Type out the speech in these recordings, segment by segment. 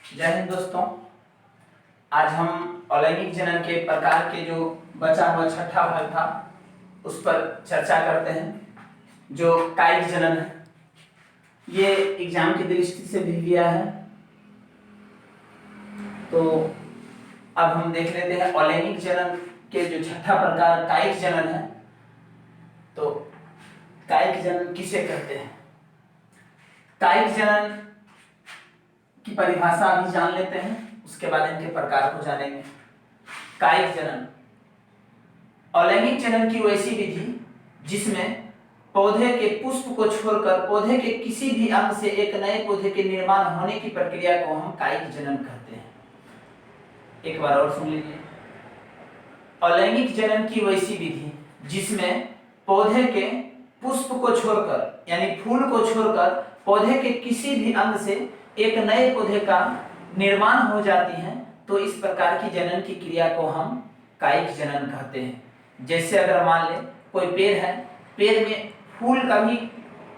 जय हिंद दोस्तों। आज हम अलैंगिक जनन के प्रकार के जो बचा हुआ छठा भाग था उस पर चर्चा करते हैं। जो कायिक जनन है, ये एग्जाम की दृष्टि से भी लिया है। तो अब हम देख लेते हैं अलैंगिक जनन के जो छठा प्रकार कायिक जनन है। तो कायिक जनन किसे कहते हैं? कायिक जनन की परिभाषा अभी जान लेते हैं, उसके बाद इनके प्रकार को जानेंगे। कायिक जनन अलैंगिक जनन की वैसी विधि जिसमें पौधे के पुष्प को छोड़कर पौधे के किसी भी अंग से एक नए पौधे के निर्माण होने की प्रक्रिया को हम कायिक जनन कहते हैं। एक बार और सुन लीजिए। अलैंगिक जनन की वैसी विधि जिसमें पौधे के पुष्प को छोड़कर यानी फूल को छोड़कर पौधे के किसी भी अंग से एक नए पौधे का निर्माण हो जाती है, तो इस प्रकार की जनन की क्रिया को हम कायिक जनन कहते हैं। जैसे अगर मान ले कोई पेड़ है, पेड़ में फूल कभी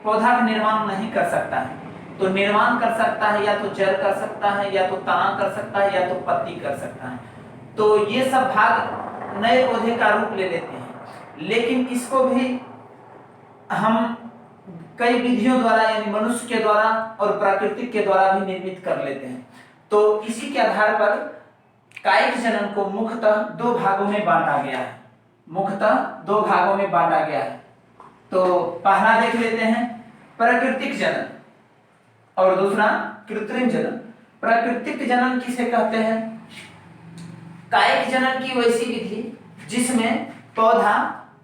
पौधा का निर्माण नहीं कर सकता है, तो निर्माण कर सकता है या तो जड़ कर सकता है, या तो तना कर सकता है, या तो पत्ती कर सकता है। तो ये सब भाग नए पौधे का रूप ले लेते हैं। लेकिन इसको भी हम कई विधियों द्वारा यानी मनुष्य के द्वारा और प्राकृतिक के द्वारा भी निर्मित कर लेते हैं। तो इसी के आधार पर कायिक जनन को मुख्यतः दो भागों में बांटा गया है। तो पहला देख लेते हैं प्राकृतिक जनन और दूसरा कृत्रिम जनन। प्राकृतिक जनन किसे कहते हैं? कायिक जनन की वैसी विधि जिसमें पौधा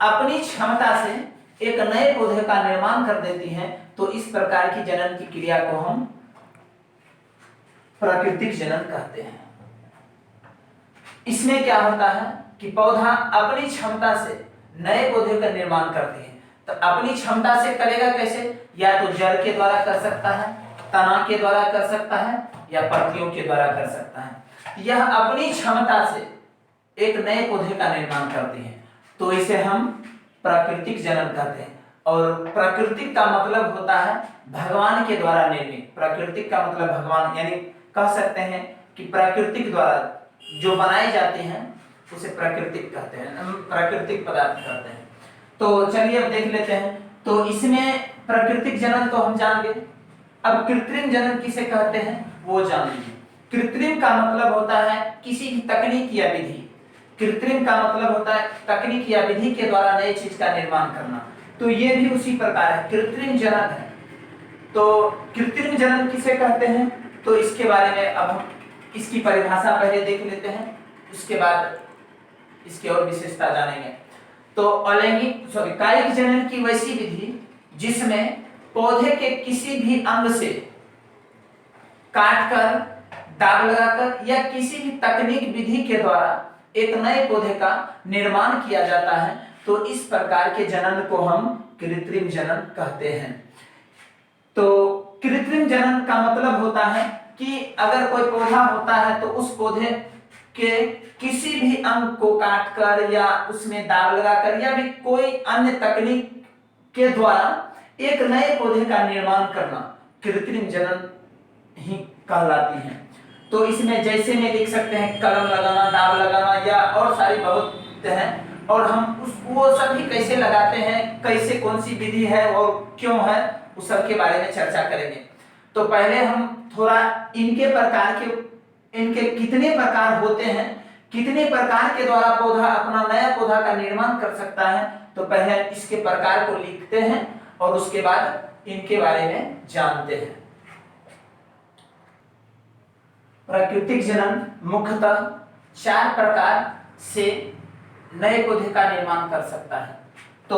अपनी क्षमता से एक नए पौधे का निर्माण कर देती है, तो इस प्रकार की जनन की क्रिया को हम प्राकृतिक जनन कहते हैं। इसमें क्या होता है कि पौधा अपनी क्षमता से नए पौधे का निर्माण करती है। तो अपनी क्षमता से करेगा कैसे? या तो जड़ के द्वारा कर सकता है, तना के द्वारा कर सकता है, या पत्तियों के द्वारा कर सकता है। यह अपनी क्षमता से एक नए पौधे का निर्माण करती है, तो इसे हम प्राकृतिक जनन कहते हैं। और प्राकृतिक का मतलब होता है भगवान के द्वारा निर्मित। प्राकृतिक का मतलब भगवान, यानी कह सकते हैं कि प्राकृतिक द्वारा जो बनाए जाते हैं उसे प्राकृतिक कहते हैं, हम प्राकृतिक पदार्थ कहते हैं। तो चलिए अब देख लेते हैं। तो इसमें प्राकृतिक जनन तो हम जान गए। अब कृत्रिम जनन किसे कहते हैं वो जान लीजिए। कृत्रिम का मतलब होता है किसी भी तकनीक या विधि। कृत्रिम का मतलब होता है तकनीक या विधि के द्वारा नई चीज का निर्माण करना। तो ये भी उसी प्रकार है, कृत्रिम जनन है। तो कृत्रिम जनन किसे कहते हैं, तो इसके बारे में अब हम इसकी परिभाषा पहले देख लेते हैं, उसके बाद इसकी और विशेषता जानेंगे। तो कायिक जनन की वैसी विधि जिसमें पौधे के किसी भी अंग से काटकर, दाग लगाकर या किसी भी तकनीक विधि के द्वारा एक नए पौधे का निर्माण किया जाता है, तो इस प्रकार के जनन को हम कृत्रिम जनन कहते हैं। तो कृत्रिम जनन का मतलब होता है कि अगर कोई पौधा होता है तो उस पौधे के किसी भी अंग को काटकर या उसमें दाग लगाकर या भी कोई अन्य तकनीक के द्वारा एक नए पौधे का निर्माण करना कृत्रिम जनन ही कहलाती है। तो इसमें जैसे में लिख सकते हैं कलम लगाना, दाग लगाना या और सारी बहुत हैं, और हम वो सभी कैसे लगाते हैं, कैसे कौन सी विधि है और क्यों है, उस सब के बारे में चर्चा करेंगे। तो पहले हम थोड़ा इनके कितने प्रकार होते हैं, कितने प्रकार के द्वारा पौधा अपना नया पौधा का निर्माण कर सकता है, तो पहले इसके प्रकार को लिखते हैं और उसके बाद इनके बारे में जानते हैं। प्राकृतिक जनन मुख्यतः 4 प्रकार से नए पौधे का निर्माण कर सकता है। तो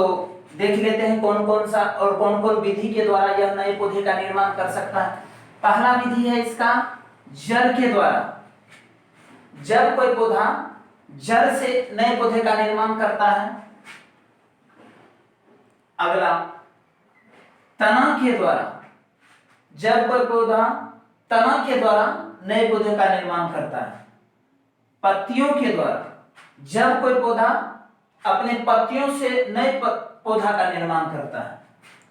देख लेते हैं कौन कौन सा और कौन कौन विधि के द्वारा यह नए पौधे का निर्माण कर सकता है। पहला विधि है इसका जड़ के द्वारा। जब कोई पौधा जड़ से नए पौधे का निर्माण करता है। अगला तना के द्वारा। जब कोई पौधा तना के द्वारा नए पौधे का निर्माण करता है। पत्तियों के द्वारा। जब कोई पौधा अपने पत्तियों से नए पौधा का निर्माण करता है।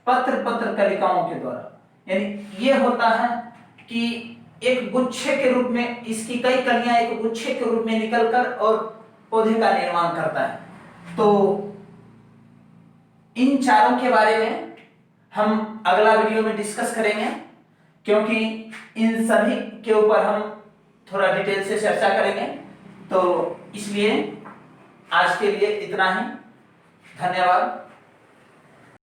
पत्र कलिकाओं के द्वारा, यानी ये होता है कि एक गुच्छे के रूप में, इसकी कई कलियां एक गुच्छे के रूप में निकलकर और पौधे का निर्माण करता है। तो इन चारों के बारे में हम अगला वीडियो में डिस्कस करेंगे, क्योंकि इन सभी के ऊपर हम थोड़ा डिटेल से चर्चा करेंगे। तो इसलिए आज के लिए इतना ही। धन्यवाद।